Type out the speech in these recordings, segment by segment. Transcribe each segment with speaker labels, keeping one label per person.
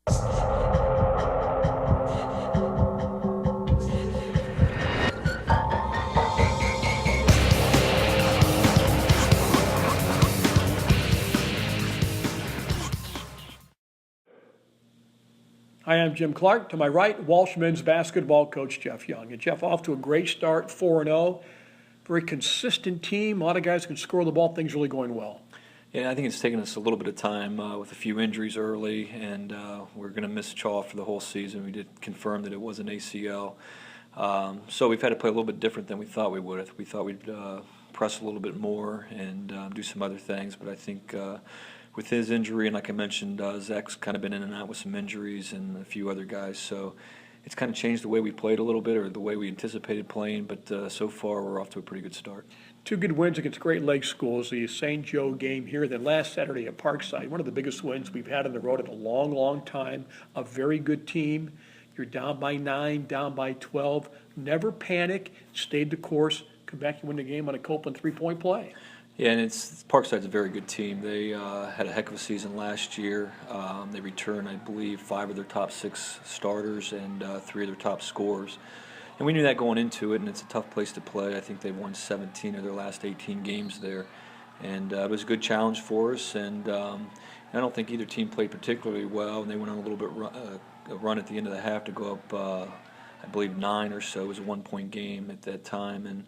Speaker 1: Hi, I'm Jim Clark. To my right, Walsh men's basketball coach Jeff Young. And Jeff, off to a great start, 4-0. Very consistent team. A lot of guys can score the ball. Things really going well.
Speaker 2: Yeah, I think it's taken us a little bit of time with a few injuries early, and we're going to miss Chaw for the whole season. We did confirm that it was an ACL. So we've had to play a little bit different than we thought we would. We thought we'd press a little bit more and do some other things, but I think with his injury, and like I mentioned, Zach's kind of been in and out with some injuries and a few other guys, so it's kind of changed the way we played a little bit, or the way we anticipated playing, but so far we're off to a pretty good start.
Speaker 1: Two good wins against Great Lakes schools, the St. Joe game here, then last Saturday at Parkside, one of the biggest wins we've had on the road in a long, long time. A very good team. You're down by 9, down by 12. Never panic, stayed the course, come back and win the game on a Copeland three-point play.
Speaker 2: Yeah, and Parkside's a very good team. They had a heck of a season last year. They returned, I believe, 5 of their top 6 starters and 3 of their top scorers. And we knew that going into it, and it's a tough place to play. I think they've won 17 of their last 18 games there. And it was a good challenge for us, and I don't think either team played particularly well, and they went on a little bit a run at the end of the half to go up, I believe, 9 or so. It was a 1-point game at that time. And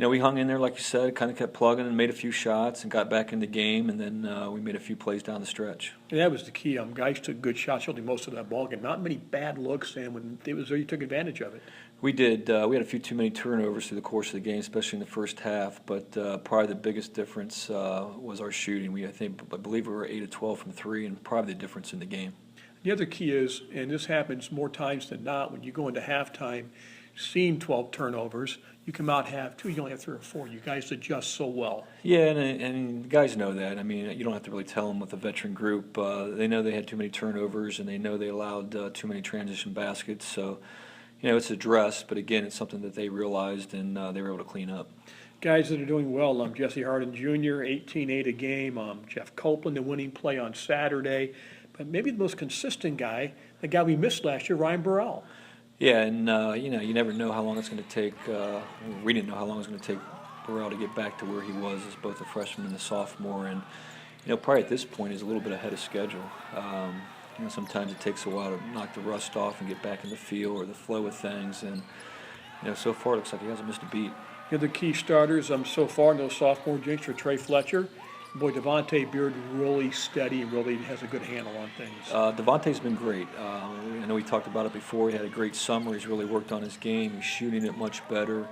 Speaker 2: we hung in there, like you said, kind of kept plugging and made a few shots and got back in the game, and then we made a few plays down the stretch.
Speaker 1: And that was the key. Guys took good shots, shooting most of that ball game. Not many bad looks, and when it was there, you took advantage of it.
Speaker 2: We did. We had a few too many turnovers through the course of the game, especially in the first half. But probably the biggest difference was our shooting. I believe we were 8 of 12 from 3, and probably the difference in the game.
Speaker 1: The other key is, and this happens more times than not, when you go into halftime, seeing 12 turnovers, you come out half 2, you only have 3 or 4. You guys adjust so well.
Speaker 2: Yeah, and guys know that. I mean, you don't have to really tell them with a veteran group. They know they had too many turnovers, and they know they allowed too many transition baskets. So, it's addressed, but again, it's something that they realized, and they were able to clean up.
Speaker 1: Guys that are doing well, Jesse Harden Jr., 18-8 a game. Jeff Copeland, the winning play on Saturday. But maybe the most consistent guy, the guy we missed last year, Ryan Burrell.
Speaker 2: Yeah, and you never know how long it's going to take. We didn't know how long it was going to take Burrell to get back to where he was as both a freshman and a sophomore, and probably at this point he's a little bit ahead of schedule. Sometimes it takes a while to knock the rust off and get back in the feel or the flow of things, and so far it looks like he hasn't missed a beat.
Speaker 1: The key starters so far, no sophomore jinx for Trey Fletcher. Boy, Devontae Beard really steady and really has a good handle on things.
Speaker 2: Devontae's been great. I know we talked about it before. He had a great summer. He's really worked on his game. He's shooting it much better.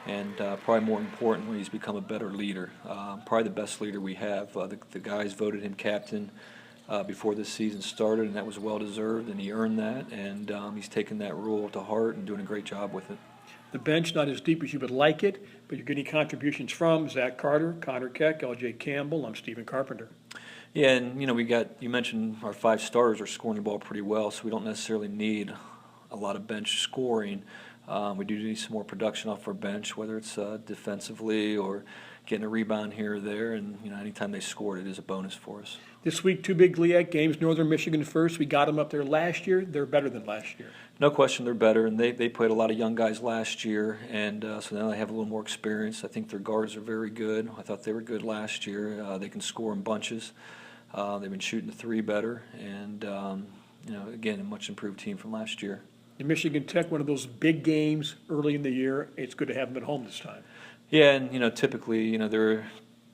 Speaker 2: And probably more importantly, he's become a better leader. Probably the best leader we have. The guys voted him captain before this season started, and that was well-deserved, and he earned that. And he's taken that role to heart and doing a great job with it.
Speaker 1: The bench not as deep as you would like it, but you're getting contributions from Zach Carter, Connor Keck, L.J. Campbell. I'm Stephen Carpenter.
Speaker 2: Yeah, and you mentioned our 5 starters are scoring the ball pretty well, so we don't necessarily need a lot of bench scoring. We do need some more production off our bench, whether it's defensively or getting a rebound here or there, and anytime they score, it is a bonus for us.
Speaker 1: This week, 2 big GLIAC games. Northern Michigan first. We got them up there last year. They're better than last year.
Speaker 2: No question, they're better, and they played a lot of young guys last year, and so now they have a little more experience. I think their guards are very good. I thought they were good last year. They can score in bunches. They've been shooting the 3 better, and again, a much improved team from last year.
Speaker 1: And Michigan Tech, one of those big games early in the year. It's good to have them at home this time.
Speaker 2: Yeah, and typically, they're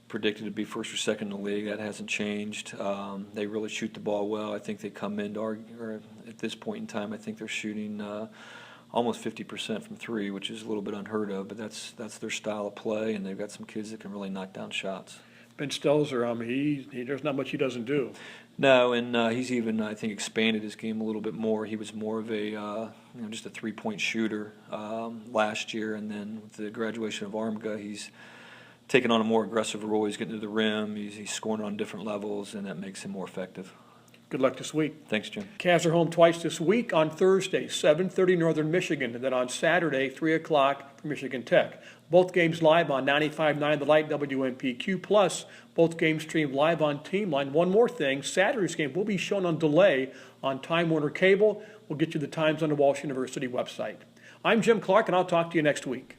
Speaker 2: predicted to be first or second in the league. That hasn't changed. They really shoot the ball well. I think they come in or at this point in time, I think they're shooting almost 50% from 3, which is a little bit unheard of, but that's their style of play, and they've got some kids that can really knock down shots.
Speaker 1: Ben Stelzer, there's not much he doesn't do.
Speaker 2: No, and he's even, I think, expanded his game a little bit more. He was more of a just a 3-point shooter last year, and then with the graduation of Armga, he's taking on a more aggressive role. He's getting to the rim. He's scoring on different levels, and that makes him more effective.
Speaker 1: Good luck this week.
Speaker 2: Thanks, Jim.
Speaker 1: Cavs are home twice this week. On Thursday, 7:30 Northern Michigan, and then on Saturday, 3 o'clock for Michigan Tech. Both games live on 95.9 The Light WMPQ, plus both games streamed live on Teamline. One more thing, Saturday's game will be shown on delay on Time Warner Cable. We'll get you the times on the Walsh University website. I'm Jim Clark, and I'll talk to you next week.